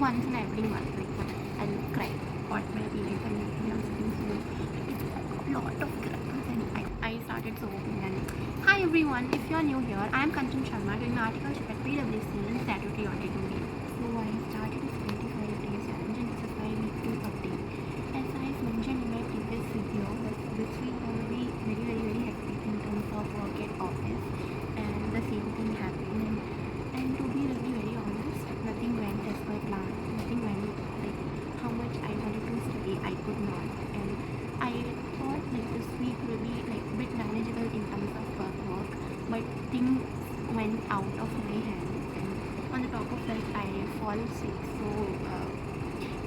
once in every month, like I'll cry at my periods and everything. So it's a lot of crackers and I started sobbing. And hi everyone, if you're new here, I'm Kanchan Sharma doing Articleship at PwC in statutory auditing. So I started this 25 days challenge and this is my weekly update. As I've mentioned in my previous video, that this week will be very hectic in terms of work at office, and the same thing happened. And to be really very honest, nothing went as per plan. Nothing went like how much I wanted to study, I could not. And I thought like this week will be like a bit manageable in terms of work, but things went out of my hands. And on the top of that, I fall sick.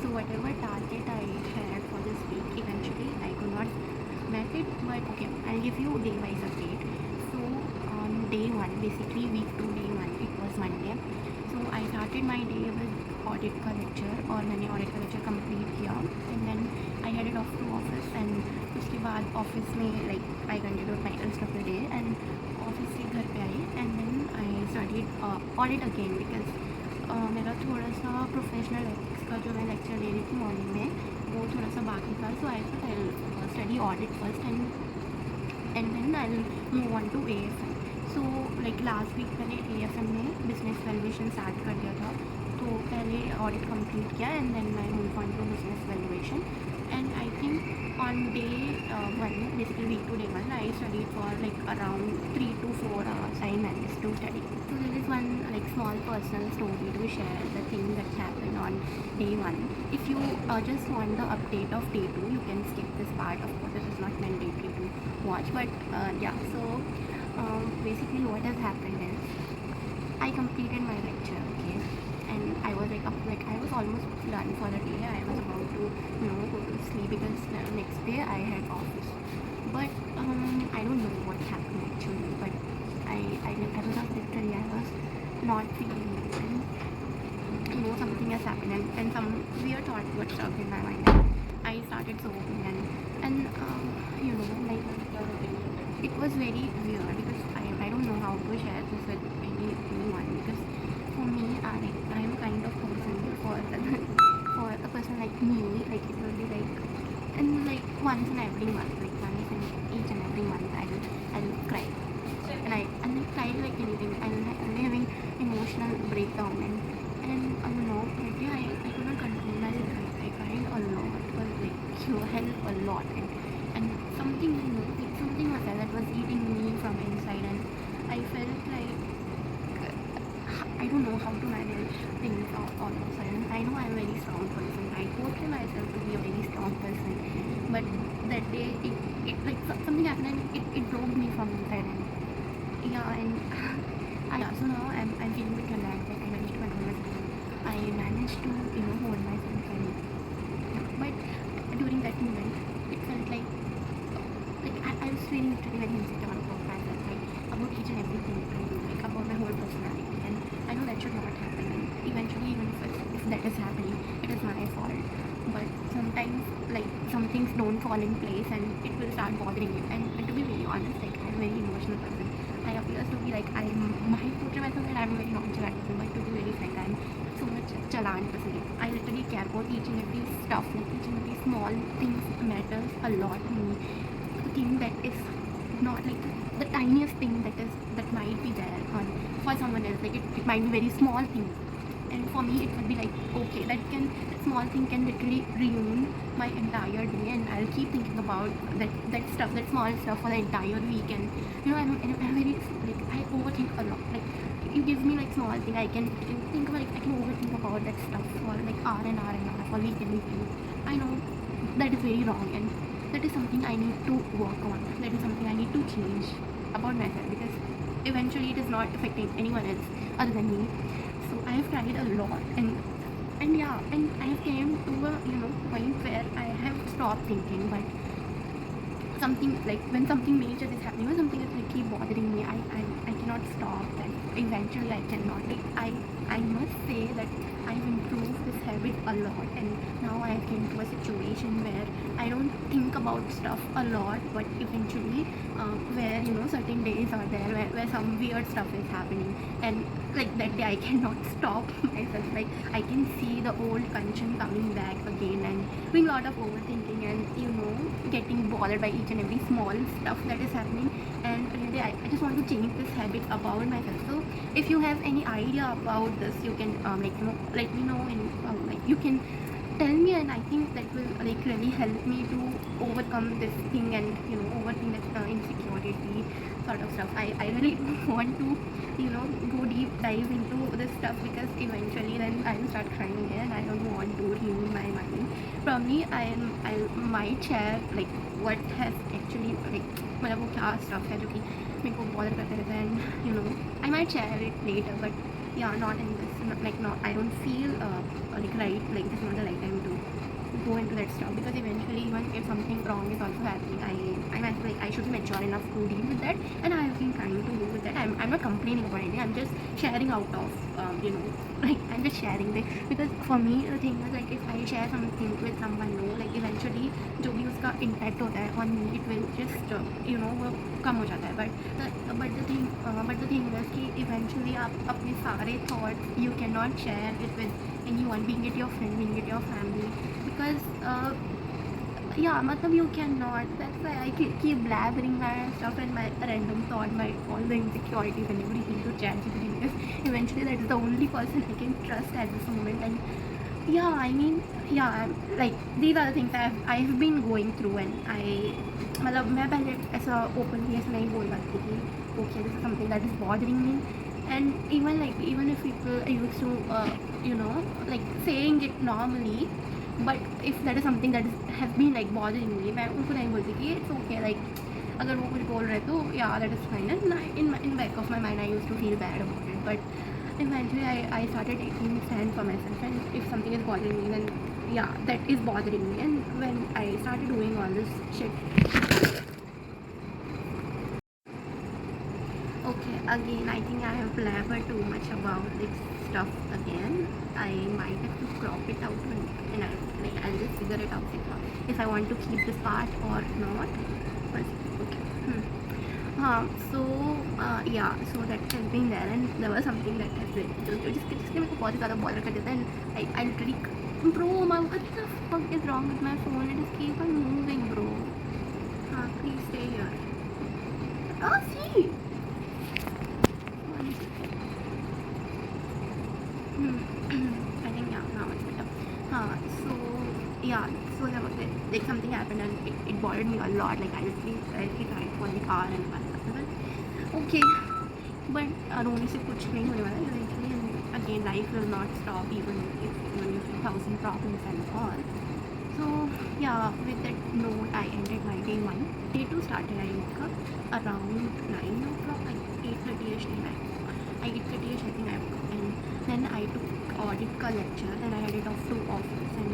So whatever target I had for this week, eventually I could not met it. But okay, I'll give you day-wise update. So on day one, basically week 2 day 1, it was Monday. So I started my day with audit का lecture और मैंने audit का lecture complete किया. And then I headed off to office, and उसके बाद office में like I continued my rest of the day, and office से घर पे आई, and then I studied audit again because मेरा थोड़ा सा प्रोफेशनल एथिक्स का जो मैं लेक्चर ले रही थी मॉर्निंग में वो थोड़ा सा बाकी था. So I thought I study audit first and then I move on to AFM. So like last week मैंने AFM में बिजनेस वैल्यूएशन स्टार्ट कर दिया था. तो पहले ऑडिट कंप्लीट किया and then I move on to business valuation. And I think on day 1, basically week 2 day 1, I studied for like around 3 to 4 hours. I managed to study. So there is one like small personal story to share, the thing that happened on day 1. If you just want the update of day 2, you can skip this part. Of course, it is not mandatory to watch, but yeah. So basically what has happened is I completed my lecture, okay, and I was like I was almost done for the day. I was about to go to sleep because next day I had office. But I don't know what happened actually, but I was not literally, I was not feeling it, and something has happened, and some weird thought got stuck in my mind. I started sobbing, and like it was very weird because I don't know how to share this with anyone, because for me, I am a kind of person for a person like me, like it will be like, and like once in every month, like once in each and every month, I'll cry, and I'll cry like anything. I'll be having emotional breakdown, and I don't know, that day I could not control myself. I cried a lot, was like hell a lot, and something like something was there that was eating me from inside, and I felt like I don't know how to manage things all of a sudden. I know I'm a very strong person. I portray myself to be a very strong person. But that day, it like something happened and it broke me from inside. And yeah, and so now I'm feeling a bit relaxed. Like I managed to control myself. I managed to hold myself. And but during that moment, it felt like I was feeling literally very insecure about myself, like about each and everything I do, like about my whole personality. And I know that should not happen, and eventually even if that is happening, it is my fault. But sometimes like some things don't fall in place and it will start bothering you. And to be very honest, like I'm a very emotional person. I appear to be like, I might portray myself that I'm a very nonchalant person, but to be very frank, I'm so much chalan person. I literally care about each and every stuff, like each and every small things matters a lot to me. The thing that is not like the tiniest thing that might be there for someone else, like it might be very small thing, and for me it would be like, okay, that small thing can literally ruin my entire day, and I'll keep thinking about that stuff, that small stuff for the entire week. And I'm very like, I overthink a lot. Like you give me like small thing, I can think about, like I can overthink about that stuff for like hour and hour for week and week. I know that is very wrong, and that is something I need to work on. That is something I need to change about myself, because eventually it is not affecting anyone else other than me. So I have tried a lot, and yeah, and I have came to a point where I have stopped thinking. But something like when something major is happening or something is like keep bothering me, I cannot stop that. Eventually I cannot. Like I must say that I've improved this habit a lot, and now I came to a situation where I don't think about stuff a lot, but eventually where certain days are there where some weird stuff is happening, and like that day I cannot stop myself. Like I can see the old condition coming back again and doing a lot of overthinking and getting bothered by each and every small stuff that is happening. And really I just want to change this habit about myself. So if you have any idea about this, you can let me know in you can tell me, and I think that will really help me to overcome this thing and overthink that insecurity sort of stuff. I really want to go deep dive into this stuff, because eventually then I will start crying here and I don't want to ruin my mind. Probably I might share like what has actually मतलब वो क्या stuff है जो कि मेरे को bother करते रहता है, and I might share it later, but yeah, not in this, not I don't feel right, like this is not the right time to go into that stuff, because eventually even if something wrong is also happening, I should be mature enough to deal with that, and I have been trying to deal with that. I'm not complaining about anything, I'm just sharing out of I'm just sharing this, because for me the thing is like if I share something with someone like eventually जो भी उसका impact होता है on me, it will just वो कम हो जाता है, but the thing is कि eventually आप अपने सारे thoughts you cannot share it with anyone, being it your friend, being it your family, because yeah, matlab you cannot. That's why I keep blabbering my stuff and my random thought, my all the insecurities and everything to ChatGPT, because eventually that is the only person I can trust at this moment. And yeah, I mean, yeah, like these are the things I have been going through, and मतलब मैं पहले ऐसा openly ऐसा नहीं बोल पाती कि okay, this is something that is bothering me, and even if people used to like saying it normally, but if that is something that has been like bothering me, मैं उनको नहीं बोलती कि it's okay, like अगर वो कुछ बोल रहे तो yeah, that is fine, and in back of my mind I used to feel bad about it, but eventually I started taking stand for myself, and if something is bothering me, then yeah, that is bothering me. And when I started doing all this shit, okay, again I think I have blabbered too much about this stuff again. I might have to crop it out and I'll just figure it out if I want to keep this part or not. Okay. So yeah, so that has been there, and there was something that has been just मेरे को बहुत ही ज़्यादा bother कर देता है, and I literally, bro, what the fuck is wrong with my phone? It just keep on moving, bro. Please stay here. Oh, see. I think yeah, now it's better. So yeah, so there was like something happened and it bothered me a lot. Like I literally tried for the car and all. Okay, but रोने से कुछ नहीं होने वाला eventually, and again life will not stop even if you have 1,000 problems and all. So yeah, with that note I ended my day 1. Day 2 started. I woke up around 9 o'clock, like 8:30ish. 8:30ish I think I woke up, and then I took audit ka lecture, then I headed off to office, and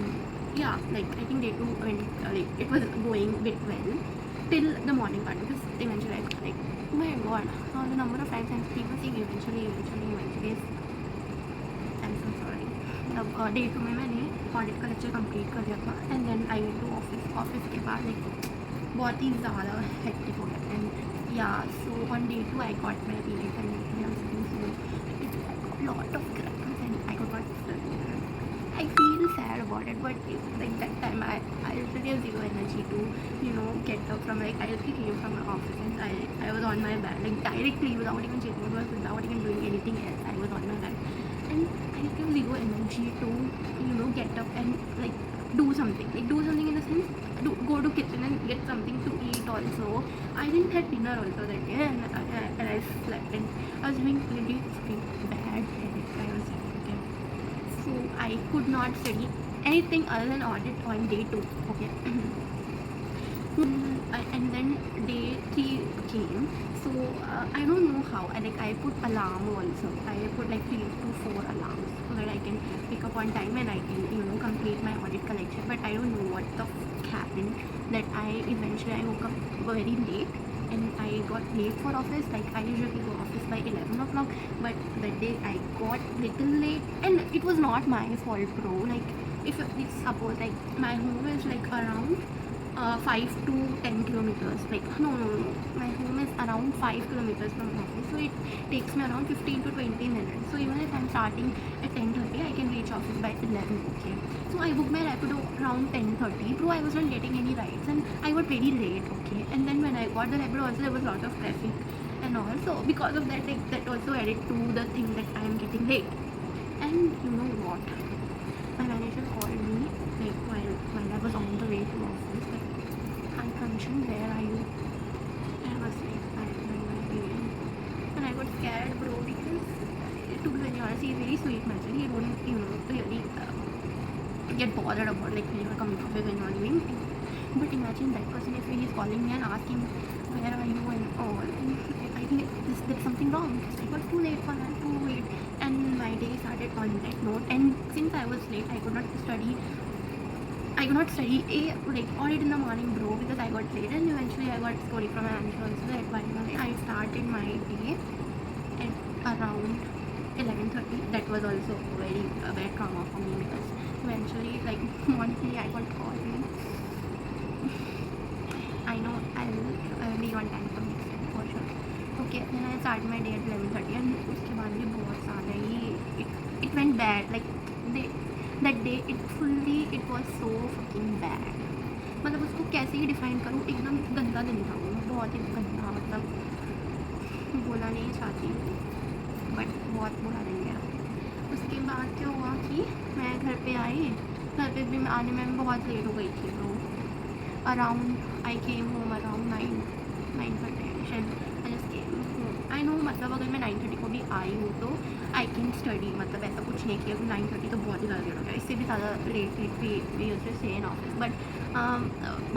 yeah, like I think day 2 like it was going bit well till the morning part, because eventually I was like, oh my god, the number of times I'm seeing eventually I'm so sorry. अब day 2 में मैंने audit का lecture complete कर दिया था, and then I went to office के बाद like बहुत ही ज़्यादा hectic हो गया, and yeah, so on day 2 I got my periods, and I was sitting so it's a lot of cramps and I could not study. I feel sad about it, but like that time I literally have zero energy to get up from, like I literally came from my office and I was on my bed, like directly without even checking work, without even doing anything else. I was on my bed and I have zero energy to get up and like do something in the sense go to kitchen and get something to eat also. I didn't have dinner also that day, and I slept, and I was doing really bad headache. I was okay. So I could not study anything other than audit on day 2. Okay. And then day 3 came. So I don't know how. I put alarm also. I put like 3 to 4 alarms so that I can pick up on time and I can complete my audit collection. But I don't know what the fuck happened that I woke up very late and I got late for office. Like I usually go office by 11 o'clock, but that day I got little late, and it was not my fault, bro. Like if suppose like my home is like around 5 to 10 kilometers. Like, no. My home is around 5 kilometers from office. So it takes me around 15 to 20 minutes. So even if I'm starting at 10:30, I can reach office by 11. Okay. So I booked my Rapido around 10:30. Bro, I was not getting any rides and I got very late. Okay. And then when I got the Rapido also, there was a lot of traffic and all. So because of that, like, that also added to the thing that I am getting late. And you know what? My manager called me like while I was on the way to office. Like, hi Kanchan, where are you? And I was like, I'm my way. And I got scared, bro, because to be very honest, he's very sweet manager. He don't, really get bothered about like when you're coming to office and all doing. But imagine that person if he's calling me and asking where are you and all. I think there's something wrong because I got too late for that, too late, and my day started on that note. And since I was late, I could not study a like audit in the morning, bro, because I got late. And eventually I got scolded from my manager also that why I started my day at around 11:30. That was also very bad trauma for me because eventually, like, one day I got called in. I know I'll be on time for next time for sure. Okay, then I started my day at 11:30 and उसके बाद भी बहुत ज़्यादा ही it went bad. Like, that day it was so fucking bad. मतलब उसको कैसे ही define करूँ, एकदम गंदा दिन था वो, बहुत ही गंदा, मतलब बोला नहीं चाहती बट बहुत बुरा दिन गया. उसके बाद क्या हुआ कि मैं घर पे आई. घर पे भी आने में बहुत लेट हो गई थी. तो around I came home around 9:30 and I just came home. I know, मतलब अगर मैं 9:30 को भी आई हूँ तो I can study. मतलब ऐसा कुछ नहीं कि 9:30 तो बहुत ही ज़्यादा लेट हो गया. इससे भी ज़्यादा late we used to stay in office. But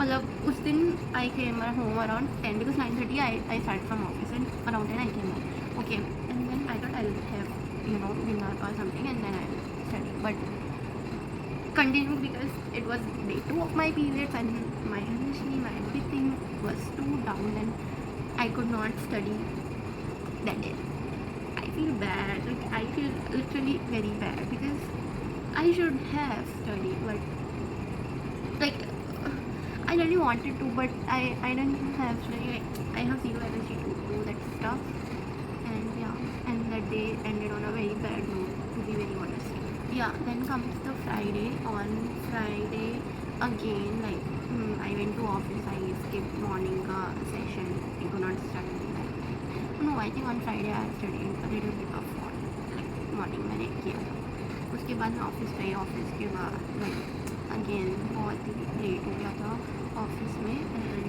मतलब उस दिन I came home around 10 because 9:30 I started from office and around 10 I came home. Okay, and then I thought I'll have dinner or something and then I'll study. But continued because it was day 2 of my periods and my energy, my everything was too down and I could not study that day. I feel bad, like I feel literally very bad because I should have studied, but like I really wanted to, but I didn't have study. Like, I have zero energy to do that stuff, and yeah, and that day ended on a very bad note, to be very honest. Yeah, then comes the Friday. On Friday again, like, I went to office. I skipped morning session. I could not study that. No, I think on Friday I studied a little bit of like morning मैंने किया. उसके बाद मैं office गई. Office के बाद like again बहुत ही late हो गया था ऑफिस में. And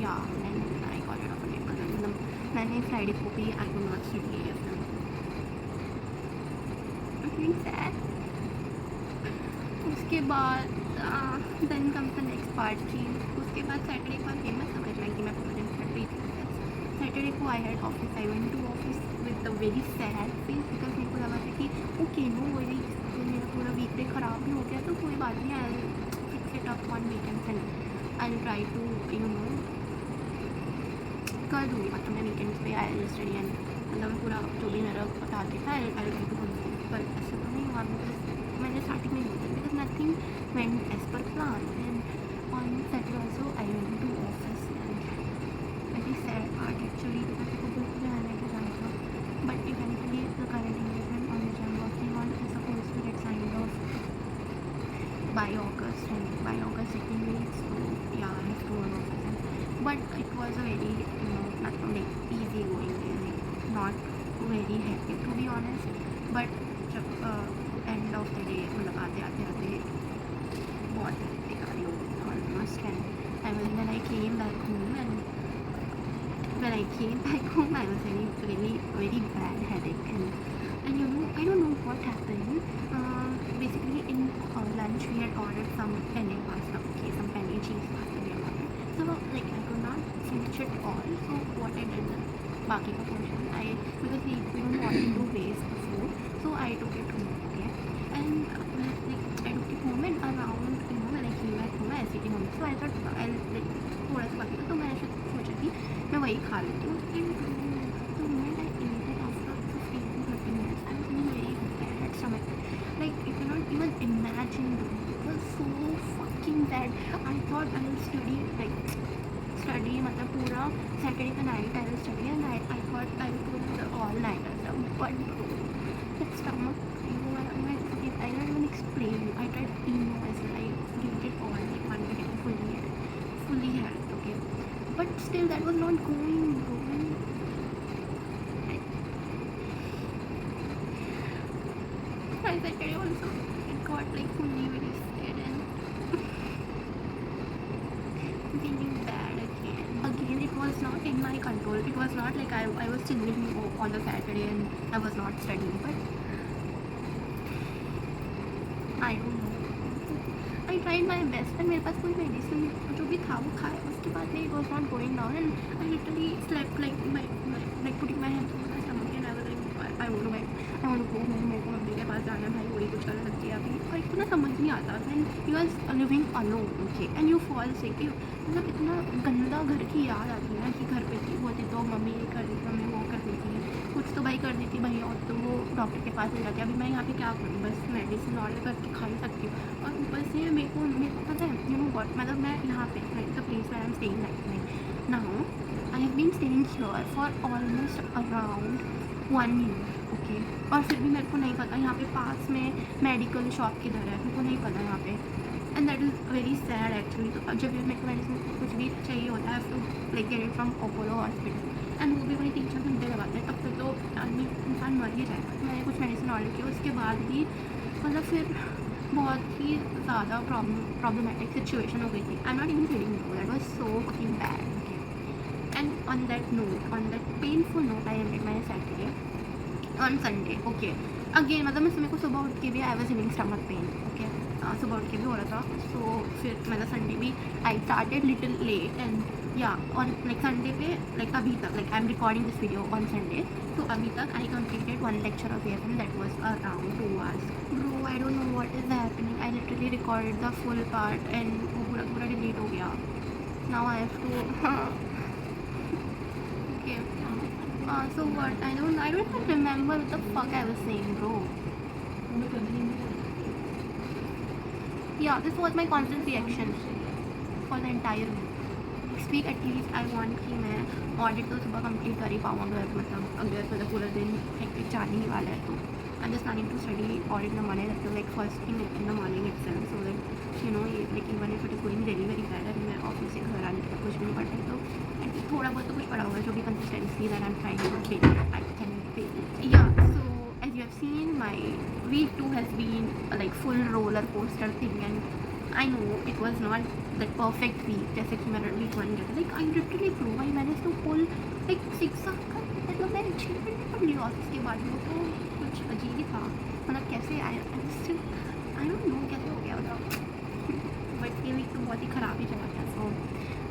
yeah then I got it off मतलब मैंने फ्राइडे को भी I could not study sad. उसके बाद then comes the next part की. उसके बाद सैटरडे को आई मैं समझ में कि मैं पूरा दिन पढ़ रही थी. सैटरडे को I had office. I went to office with a very sad face because मेरे को लगा था कि ओके नो वरी मेरा पूरा वीकडे ख़राब भी हो गया तो कोई बात नहीं. I fix it up on weekends and I try to कर दूँगी. मतलब मैं वीकेंड्स पे आई स्टडी एंड मतलब पूरा जो भी मेरा टारगेट था आई ट्राई टू कंप्लीट. पर ऐसा तो नहीं हुआ बिकॉज मैंने स्टार्टिंग में बोला because nothing went as per plan. And on Saturday also I went to office and very sad part actually because को बिल्कुल आने के जाना था. But eventually the current engagement on which I am working on is suppose to get signed off by August, and by August second week, so yeah, I have to go to office. But it was a very nothing like easy going, like not very hectic to be honest. But जब end of the day मतलब आते बहुत बेकारी हो गई almost. And when I came back home I was really very bad headache and I don't know what happened. Basically in lunch we had ordered some penne pasta. Okay, some penne cheese pasta we had ordered. So like I could not finish it all. So what I did बाकी का portion because we don't want to waste the food. So I took it home, okay, and like I took it home and around when I came back home I was sitting home. So I thought I'll like थोड़ा सा बाकी था तो मैं सोचा कि मैं वही खा लेती हूँ. तो मैं ate after 15 to 30 minutes. I was in a very bad stomach. Like you cannot even imagine. It was so fucking fucking bad. I thought I will study मतलब पूरा Saturday का night I will study, and I thought I will do the all-nighter stuff. But bro, that stomach, I don't even explain you. I tried emo as well. I gave it all, like one day fully had, okay. But still that was not going, bro. I Saturday also it got like fully very scared and feeling bad again. Again, it was not in my control. It was not like I was chilling on the Saturday and I was not studying. But I don't know. I tried my best and मेरे पास कोई medicine जो भी था वो खाया. उसके बाद में it was not going down and I literally slept like putting my hands on my stomach and I was like I want to go home. मेरे को मम्मी के पास जाना है भाई, वही कुछ करने लगती है अभी. और इतना समझ नहीं आता when you are living alone, okay, and you fall sick. मतलब इतना गंदा घर की याद आती है ना कि घर पे थी होती तो मम्मी ये कर देती, मम्मी वो कर देती, कुछ तो भाई कर देती भाई, और तो वो डॉक्टर के पास ले जाती. अभी मैं यहाँ पे क्या करूँ, बस मेडिसिन ऑर्डर करके खा ही सकती हूँ. और ऊपर से मेरे को पता है यू नो व्हाट, मतलब मैं यहाँ पे the place where I am staying right now I have been staying here for almost around 1 year, okay. और फिर भी मेरे को नहीं पता यहाँ पे पास में मेडिकल शॉप किधर है, मेरे को नहीं पता यहाँ पे. And that is very sad actually. तो जब भी मेरे को मेडिसिन कुछ भी चाहिए होता है तो like get it from Apollo hospital, and वो भी वही 3-4 घंटे लगाते हैं. तब तक तो आदमी इंसान मर ही जाएगा. मैंने कुछ मेडिसिन ऑर्डर किया, उसके बाद भी मतलब फिर बहुत ही ज़्यादा प्रॉब्लमेटिक सिचुएशन हो गई थी. I am not even feeling no, that was so fucking bad. And on that painful note I ended my Saturday on Sunday, okay. Again मतलब मेरे को सुबह उठ के भी I was having stomach pain, okay. सुबह उठ के भी हो रहा था. सो फिर मतलब संडे भी I started little late and yeah on like Sunday पे लाइक अभी तक like I am recording this video on Sunday, तो अभी तक I completed 1 lecture of AFM that was around 2 hours. Bro, I don't know what is happening. I literally recorded the full part and वो पूरा delete हो गया. Now I have to okay. So what? I don't even remember what the fuck I was saying, bro. Yeah, this was my constant reaction for the entire week. Next week at least I want कि मैं audit तो सुबह complete कर ही पाऊँगा. मतलब अगर मतलब पूरा दिन हेक्टिक जाने ही वाला है तो I'm just planning to study audit in the morning, like first thing in the morning itself, so that you know like even if it is going very very bad and मैं office से घर आने तक कुछ भी नहीं पढ़ता तो थोड़ा बहुत तो कुछ पढ़ा होगा जो भी consistency that I'm trying to build, I can build. Yeah, so as you have seen, my week 2 has been like full roller coaster thing, and I know it was not that perfect week जैसे कि मेरा week 1 गया था. Like I literally grew, I managed to pull like 6 मतलब मैं achievement नहीं पढ़ ली office के बाद. वो तो कुछ अजीब ही था. मतलब कैसे I don't know कैसे हो गया मतलब. बट ये वीक तो बहुत ही ख़राब ही चला गया. सो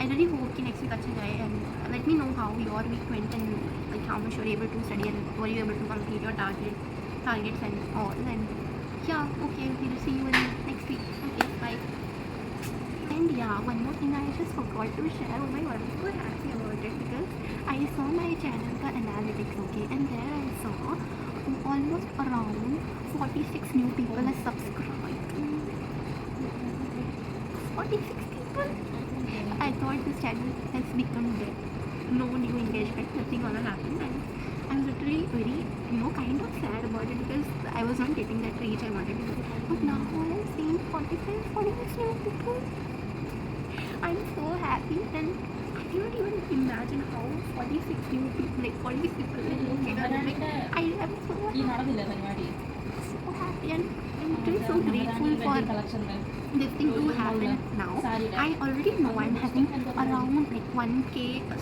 I really hope कि next week अच्छा जाए, and let me know how your week went and like how much you were able to study and were you able to complete your targets and all. And yeah, okay, we'll see you in next week. Okay, bye. And yeah, one more thing I just forgot to share. Oh my god, I'm so happy about it because I saw my channel ka analytics, okay, and there I saw almost around 46 new people have subscribed. 46 people? I thought this channel has become dead. No new engagement, nothing gonna happen, and I was literally very, kind of sad about it because I was not getting that reach I wanted to do. But now I am seeing 46 new people. I'm so happy, and I cannot even imagine how 46 new people, like 46 people, like I am so happy, and I'm really so grateful for this thing to happen now. I already know I'm having around like 1k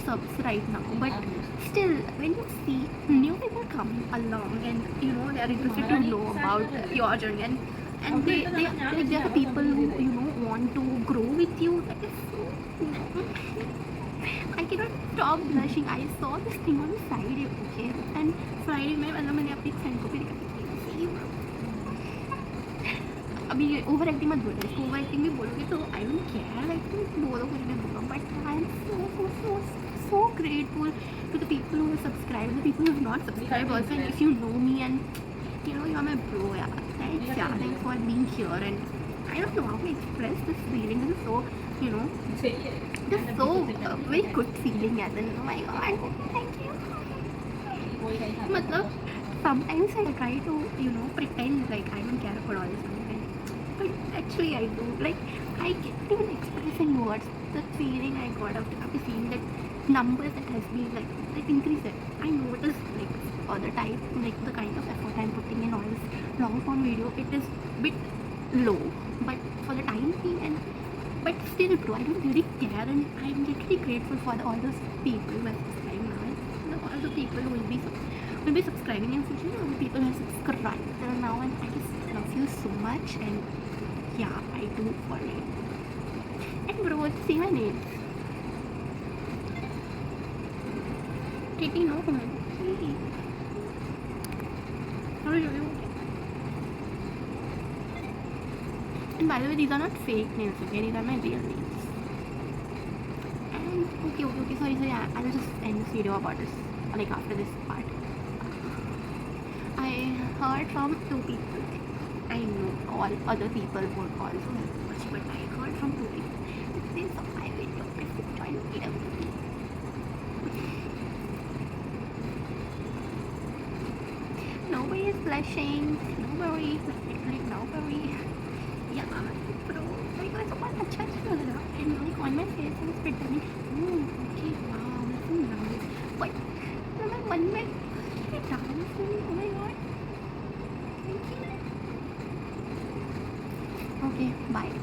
subs right now, but still when you see new people coming along and they are interested to know about your journey, and they are people who want to grow with you. That is so I cannot stop blushing. I saw this thing on Friday, okay, and Friday में मतलब मैंने अपनी friend को भी दिखाई. अभी over acting मत बोलो, ओवर एक्टिंग भी बोलोगे तो आई डोंट केयर, लाइक तुम बोलो कुछ भी बोलो, but I am so grateful to the people who have subscribed, the people who have not subscribed also, and if you know me and you are my bro, thanks for being here, and I I don't know how to express this feeling. This is so, you know, Say it. this is so very good feeling. As in, oh my god, thank you. Matlab, sometimes I try to, pretend like I don't care about all this money, but actually I do. Like, I can't even express in words the feeling I got after seeing that numbers that has been like increased. I know it is like all the time, like the kind of effort I'm putting in all this long form video, it is bit low, but for the time being, and but still true, I don't really care, and I'm literally grateful for all those people who are subscribing now, and all the people who will be subscribing in future, all the people who have subscribed till now, and I just love you so much, and yeah, I do for it. And bro, see my nails. Katie, no comment. How are you? And by the way, these are not fake nails, okay? These are my real nails. And okay, sorry, I will just end this video about this, like after this part. I heard from 2 people. I know all other people would also watch, but I heard from 2 people that they saw my video if you join PwC. Nobody is blushing. Nobody. Literally nobody. Yeah, bro. Like, it's so अच्छा लग रहा. And like on my face, I was pretending, oh, okay, wow, that's so nice. But my मन में ये dancing, oh my god. Thank you. Okay, bye.